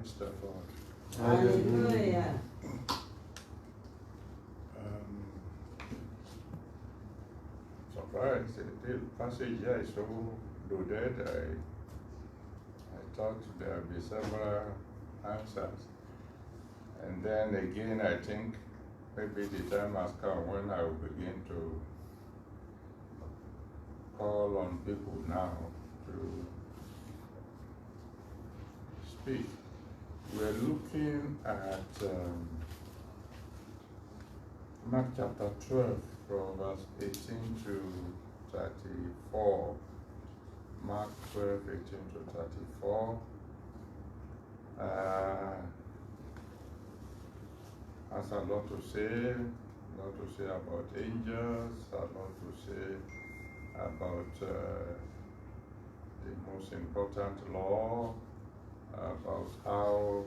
Praise the Lord. Hallelujah. Surprised. The passage here is so loaded. I thought there would be several answers. And then again, I think maybe the time has come when I will begin to call on people now to speak. We're looking at Mark chapter 12 from verse 18 to 34. Mark 12, 18 to 34. Has a lot to say about angels, a lot to say about the most important law, about how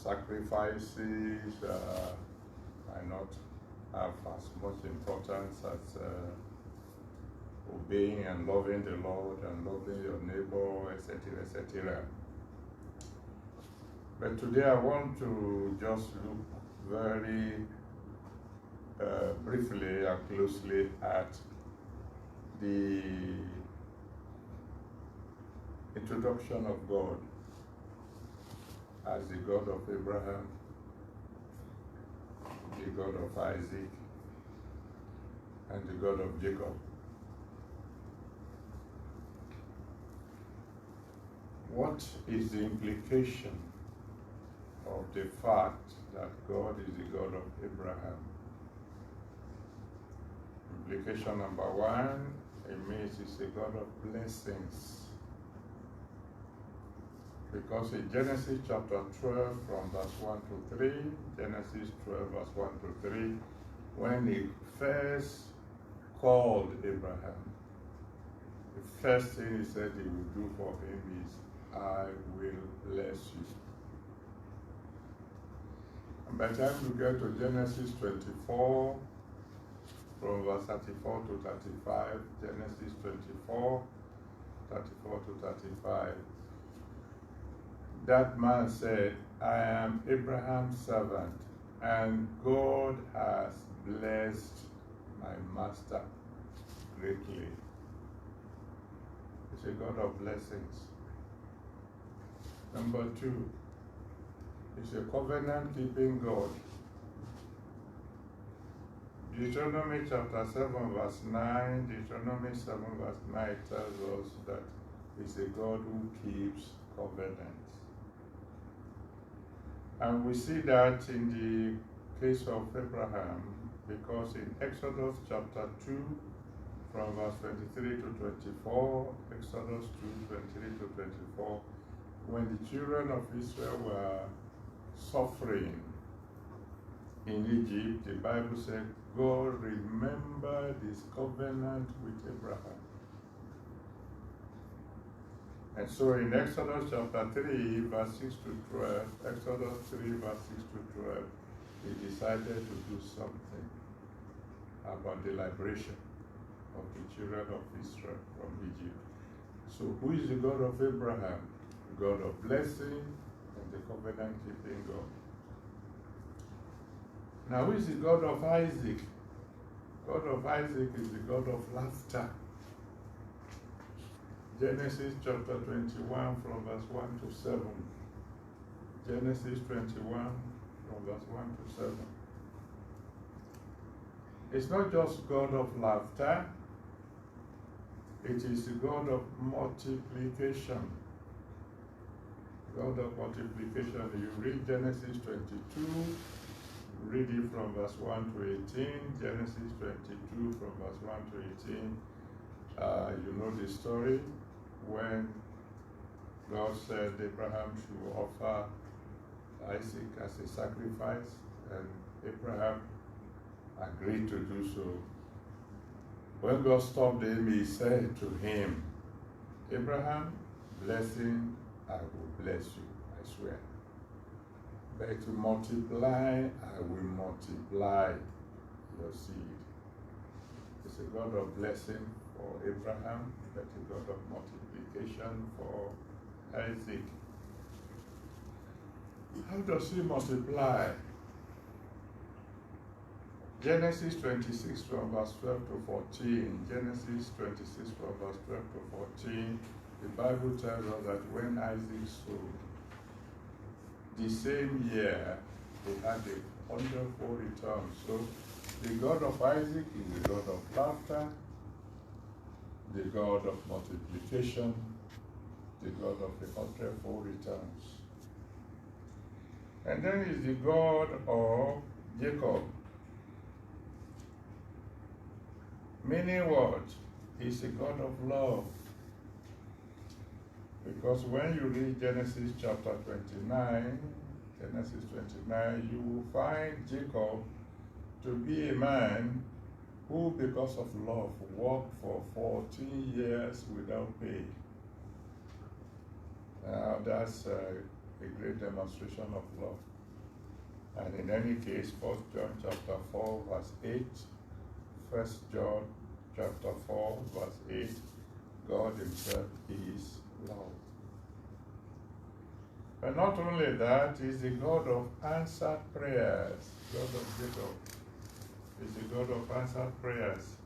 sacrifices might not have as much importance as obeying and loving the Lord and loving your neighbor, etc., etc. But today I want to just look very briefly and closely at the introduction of God as the God of Abraham, the God of Isaac, and the God of Jacob. What is the implication of the fact that God is the God of Abraham? Implication number one, it means he's a God of blessings. Because in Genesis chapter 12 from verse 1 to 3, Genesis 12 verse 1 to 3, when he first called Abraham, the first thing he said he would do for him is, I will bless you. And by the time you get to Genesis 24, from verse 34 to 35, Genesis 24, 34 to 35, that man said, I am Abraham's servant, and God has blessed my master greatly. He's a God of blessings. Number two, he's a covenant-keeping God. Deuteronomy chapter 7 verse 9, Deuteronomy 7 verse 9 tells us that he's a God who keeps covenants. And we see that in the case of Abraham, because in Exodus chapter 2, from verse 23 to 24, Exodus 2, 23 to 24, when the children of Israel were suffering in Egypt, the Bible said, God remembered his covenant with Abraham. And so in Exodus chapter 3, verse 6 to 12, Exodus 3, verse 6 to 12, he decided to do something about the liberation of the children of Israel from Egypt. So who is the God of Abraham? The God of blessing and the covenant-keeping God. Now who is the God of Isaac? God of Isaac is the God of laughter. Genesis chapter 21 from verse 1 to 7. Genesis 21 from verse 1 to 7. It's not just God of laughter, it is the God of multiplication. God of multiplication. You read Genesis 22, read it from verse 1 to 18. Genesis 22 from verse 1 to 18. You know the story when God said Abraham should offer Isaac as a sacrifice, and Abraham agreed to do so. When God stopped him, he said to him, Abraham, blessing, I will bless you, I swear. But to multiply, I will multiply your seed. It's a God of blessing for Abraham, but a God of multiplication for Isaac. How does he multiply? Genesis 26 from verse 12 to 14. Genesis 26 from verse 12 to 14. The Bible tells us that when Isaac sowed, the same year they had a wonderful return. So the God of Isaac is the God of laughter, the God of multiplication, the God of the hundredfold returns. And then is the God of Jacob. Meaning what? He's a God of love. Because when you read Genesis chapter 29, you will find Jacob to be a man who, because of love, worked for 14 years without pay. Now that's a great demonstration of love. And in any case, 1 John chapter 4, verse 8, 1 John chapter 4, verse 8, God himself is love. But not only that, he's the God of answered prayers. God of Jacob is the God of answered prayers.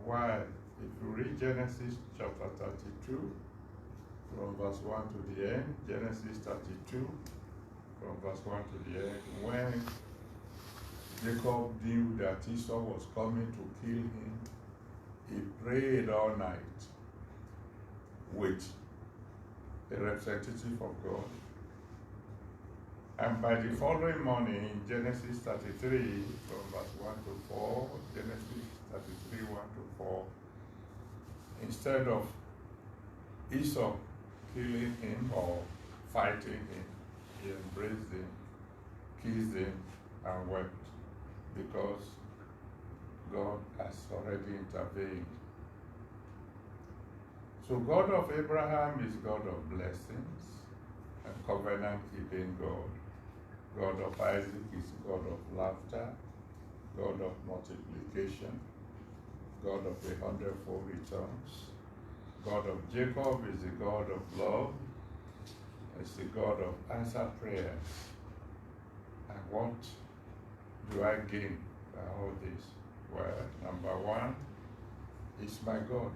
Why? If you read Genesis chapter 32, from verse 1 to the end, Genesis 32, from verse 1 to the end, when Jacob knew that Esau was coming to kill him, he prayed all night with a representative of God. And by the following morning, in Genesis 33, from verse 1 to 4, Genesis 33, 1 to 4, instead of Esau killing him or fighting him, he embraced him, kissed him, and wept, because God has already intervened. So God of Abraham is God of blessings and covenant-keeping God. God of Isaac is God of laughter, God of multiplication, God of the hundredfold returns. God of Jacob is the God of love, is the God of answered prayers. And what do I gain by all this? Well, number one, is my God.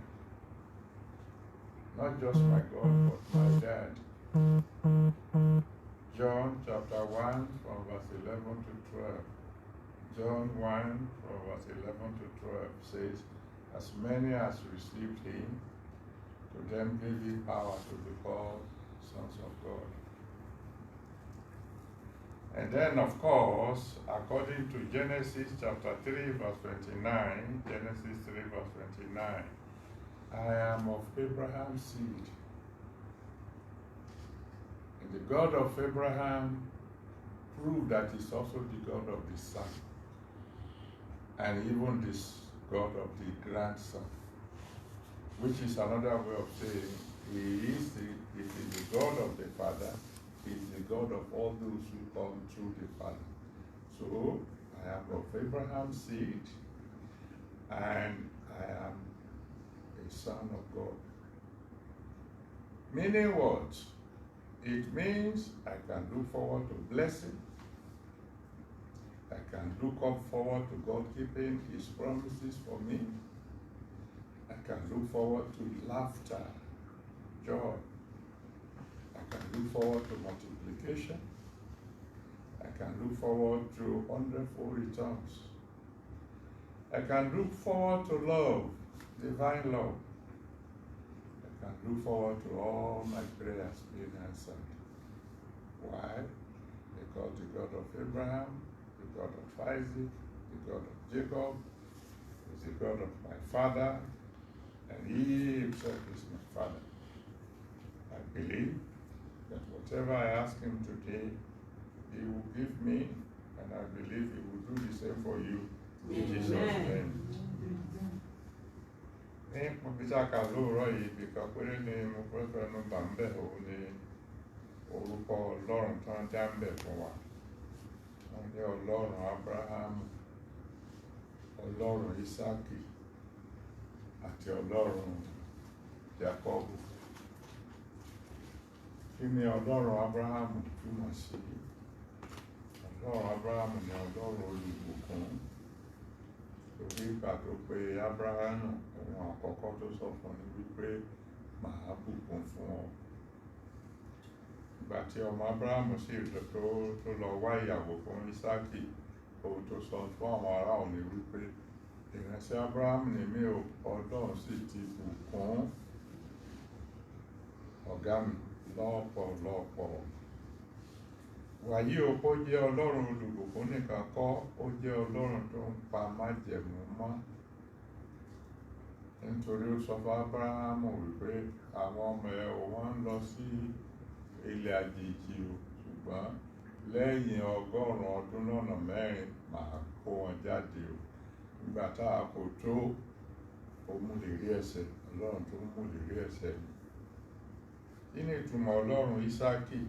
Not just my God, but my dad. John chapter 1 from verse 11 to 12. John 1 from verse 11 to 12 says, as many as received him, to them gave he power to be called sons of God. And then, of course, according to Genesis chapter 3 verse 29, Genesis 3 verse 29, I am of Abraham's seed. And the God of Abraham proved that he's also the God of the son, and even this God of the grandson, which is another way of saying he is the God of the Father. He is the God of all those who come through the Father. So I am of Abraham's seed, and I am a son of God. Meaning what? It means I can look forward to blessing. I can look forward to God keeping his promises for me. I can look forward to laughter, joy. I can look forward to multiplication. I can look forward to wonderful returns. I can look forward to love, divine love. I can look forward to all my prayers being answered. Why? Because the God of Abraham, the God of Isaac, the God of Jacob is the God of my father, and he himself is my father. I believe that whatever I ask him today, he will give me, and I believe he will do the same for you. In Jesus' name. Ní pípísà ká lóòrọ̀ yìí bí kan péré ni mo fẹ́ fẹ́nu bà ń bẹ̀ òun ni orúkọ Ọlọ́run tó ń dá ń bẹ̀ fún wa. Wọ́n ní Ọlọ́run Ábúráhámù, Ọlọ́run Ísákì, àti Ọlọ́run Jákọ́bù. Ní pípísà ká lóòrọ̀ yìí bí kan péré ni mo fẹ́ fẹ́nu bà ń bẹ̀ òun ni orúkọ Ọlọ́run tó ń dá ń bẹ̀ fún wa. Wọ́n ní Ọlọ́run Ábúráhámù, Ọlọ́run Ísákì, àti Ọlọ́run Jákọ́bù. kí ni Ọlọ́run Ábúráhámù túmọ̀ sí? Ọlọ́run Ábúráhámù ni Ọlọ́run olùbùkún. Torí ìgbà tó pe Ábúráhámù, ohun àkọ́kọ́ tó sọ fún ni wípé màá bùkún fún ọ. Ìgbà tí ọmọ Ábúráhámù sì tó lọ wá ìyàwó fún Ísákì, ohun tó sọ fún àwọn ará òní wípé ìránṣẹ́ Ábúráhámù ni mí o, Ọlọ́run sì ti bùkún ọ̀gá mi lọ́pọ̀lọpọ̀. Wàyí o, kó jẹ́ Ọlọ́run olùbùkún nìkan kọ́, ó jẹ́ Ọlọ́run tó ń pa májẹ̀mú mọ́. Nítorí ó sọ fún Ábúráhámù wípé àwọn ọmọ ẹ̀ wọ́n ń lọ sí ilẹ̀ àjèjì o, ṣùgbọ́n lẹ́yìn 100 ọdún lọ́nà 4 màá kó wọn jáde o. Nígbà tá a kò tó, ó mú lè rí ẹsẹ̀, Ọlọ́run tó mú lè rí ẹsẹ̀ mi. Kí ni ìtumọ̀ Ọlọ́run Ísákì?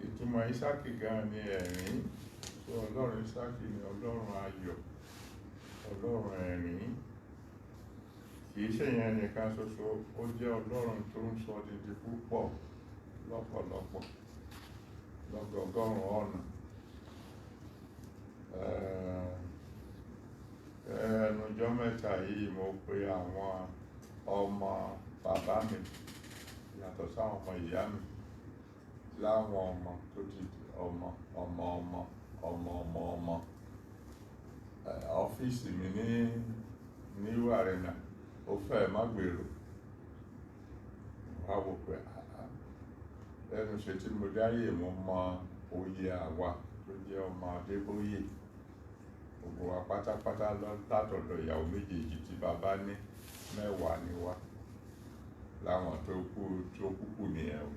Ìtumọ̀ Ísákì gan ni ẹ̀rín. So Ọlọ́run Ísákì ni Ọlọ́run ayọ̀, Ọlọ́run ẹ̀rín. Kìí ṣe yẹn nìkan ṣoṣo, ó jẹ́ Ọlọ́run tó ń sọ dídí púpọ̀ lọ́pọ̀lọpọ̀, lọ́gọgọ́rùn ọ̀nà. Ẹnujọ́ mẹ́ta yìí mo pe àwọn ọmọ bàbá mi yàtọ̀ sáwọn ọmọ ìyá mi láwọn ọmọ tó ti ọmọ ọmọ ọmọ ọmọ ọmọ ọmọ. Ọ́fíìsì mi ní Arena ó fẹ́ má gbèrò. Wá wò pé lẹ́nu ṣe tí mo dáyé mo mọ oyè àwa tó jẹ́ ọmọ Adébóyè. Gbogbo wa pátápátá látọ̀dọ̀ ìyàwó méjèèjì tí bàbá ní 10 ni wá. Láwọn tó kúkú nìyẹn o.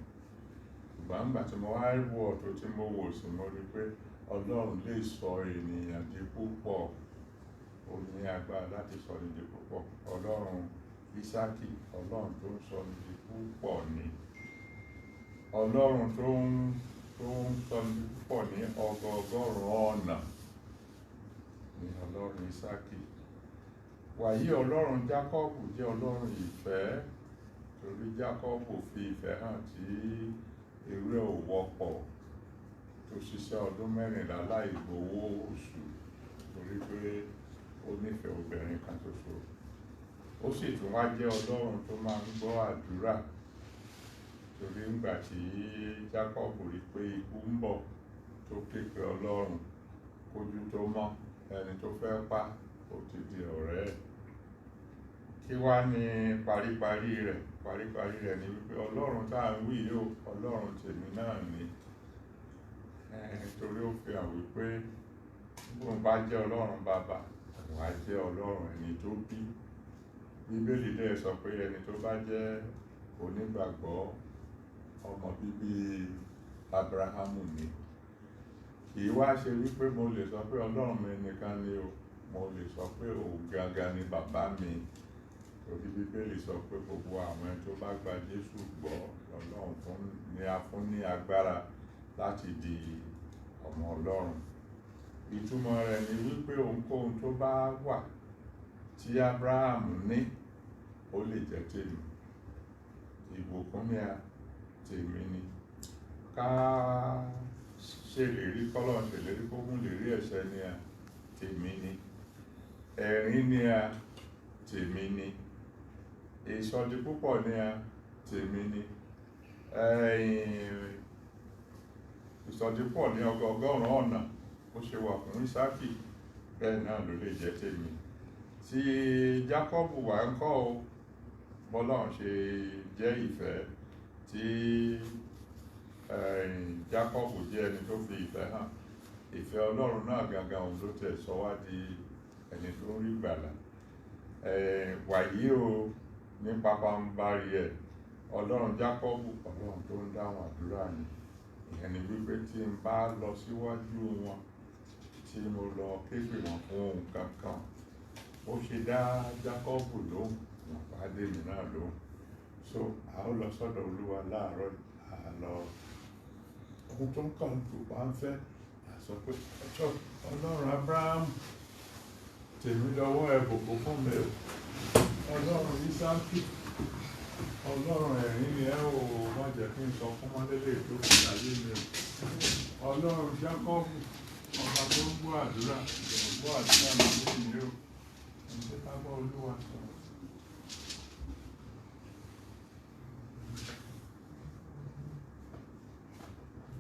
Ṣùgbọ́n nígbà tí mo wá wò ọ̀tún tí mo wò sí, mo rí pé Ọlọ́run lè sọ ènìyàn di púpọ̀. Ó ní agbára láti sọ ní di púpọ̀. Ọlọ́run Ísákì, Ọlọ́run tó ń sọ ní di púpọ̀ ni. Ọlọ́run tó ń sọ ní di púpọ̀ ní ọgọgọ́rùn ọ̀nà ni Ọlọ́run Ísákì. Wàyí Ọlọ́run Jákọ́bù jẹ́ Ọlọ́run ìfẹ́. Torí Jákọ́bù fi ìfẹ́ hàn tí irú ẹ̀ ò wọ́pọ̀, tó ṣiṣẹ́ ọdún 14 láì gbowó oṣù torí pé ó nífẹ̀ẹ́ obìnrin kan ṣoṣo. Ó sì tún wá jẹ́ Ọlọ́run tó máa ń gbọ́ àdúrà. Torí ńgbà tí Jákọ́bù rí pé ikú ń bọ̀, tó ké pe Ọlọ́run kójú tó mọ́, ẹni tó fẹ́ pa ó ti di ọ̀rẹ́ ẹ̀. Kí wá ní paríparí rẹ̀? Paríparí rẹ̀ ni wípé Ọlọ́run tá à ń wí yóò, Ọlọ́run tèmi náà ni. Torí ó fi hàn wípé bóun bá jẹ́ Ọlọ́run bàbá, òun á jẹ́ Ọlọ́run ẹni tó bí. Bíbélì dẹ̀ sọ pé ẹni tó bá jẹ́ onígbàgbọ́, ọmọ bíbí Ábúráhámù ni. Kì í wá ṣe wípé mo lè sọ pé Ọlọ́run mi nìkan ni o, mo lè sọ pé òun gangan ni bàbá mi. Torí Bíbélì sọ pé gbogbo àwọn ẹni tó bá gba Jésù gbọ́, Ọlọ́run ni a fún ní agbára láti di ọmọ Ọlọ́run. Ìtumọ̀ rẹ̀ ni wípé ohunkóhun tó bá wà tí Ábúráhámù ní, ó lè jẹ́ tèmi. Ìbùkún ni tèmi ni. Ká ṣèlérí, k'Ọlọ́run ṣèlérí kó mú lè rí ẹ̀ṣẹ̀ ni tèmi ni. Ẹ̀rín ni tèmi ni. Ìsọdi púpọ̀ ni tèmi ni. Ìsọdi pọ̀ ní ọgọgọ́rùn ọ̀nà ó ṣe wà fún Ísákì, bẹ́ẹ̀ náà ló lè jẹ́ tèmi. Tí Jákọ́bù wà ń kọ́ o, bọ́lọ́run ṣe jẹ́ ìfẹ́, tí Jákọ́bù jẹ́ ẹni tó fi ìfẹ́ hàn. Ìfẹ́ Ọlọ́run náà gangan òun ló tẹ̀ sọ wá di ẹni tó ń rí gbàlà. Wàyí o, ní pàpàǹbarì ẹ̀, Ọlọ́run Jákọ́bù, Ọlọ́run tó ń dáhùn àdúrà ni. Ìyẹn ni wípé tí n bá lọ síwájú wọn, tí mo lọ képe wọn fún ohun kankan, ó ṣe dá Jákọ́bù lóhùn, wọn bá dé mi náà lóhùn. So a ó lọ sọ́dọ̀ Olúwa láàárọ̀, lọ ohun tó ń kàn tó bá ń fẹ́, a sọ pé ẹjọ́ Ọlọ́run Ábúráhámù, tèmi lọ́wọ́ ẹ̀ bùkún fún mi o. Ọlọ́run Ísákì, Ọlọ́run ẹ̀rín ni ẹ ò má jẹ́ kí n sọ fún mọ́lẹ́lẹ́ tó fi ayé mi o. Ọlọ́run Jákọ́bù, ọba tó ń gbọ́ àdúrà, gbọ́ àdúrà mi lónìí o.